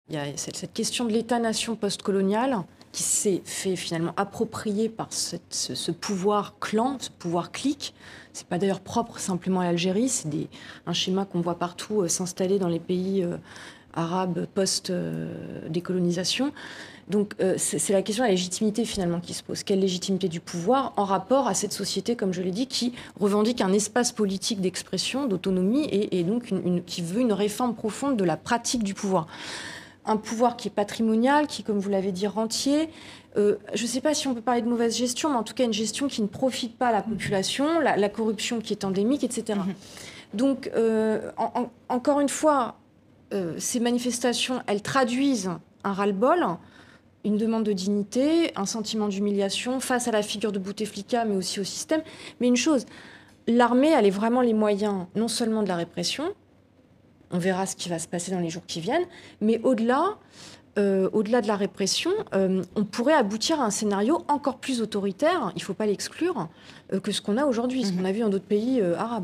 Il y a cette question de l'État-nation post-colonial qui s'est fait finalement approprier par ce pouvoir clan, ce pouvoir clique. C'est pas d'ailleurs propre simplement à l'Algérie, c'est un schéma qu'on voit partout s'installer dans les pays arabes post-décolonisation. Donc c'est la question de la légitimité finalement qui se pose. Quelle légitimité du pouvoir en rapport à cette société, comme je l'ai dit, qui revendique un espace politique d'expression, d'autonomie et donc qui veut une réforme profonde de la pratique du pouvoir. Un pouvoir qui est patrimonial, qui, comme vous l'avez dit, rentier. Je ne sais pas si on peut parler de mauvaise gestion, mais en tout cas une gestion qui ne profite pas à la population, la corruption qui est endémique, etc. Donc, encore une fois, ces manifestations, elles traduisent un ras-le-bol, une demande de dignité, un sentiment d'humiliation face à la figure de Bouteflika, mais aussi au système. Mais une chose, l'armée, elle est vraiment les moyens, non seulement de la répression, on verra ce qui va se passer dans les jours qui viennent, mais au-delà de la répression, on pourrait aboutir à un scénario encore plus autoritaire, il ne faut pas l'exclure, que ce qu'on a aujourd'hui, ce qu'on a vu dans d'autres pays arabes.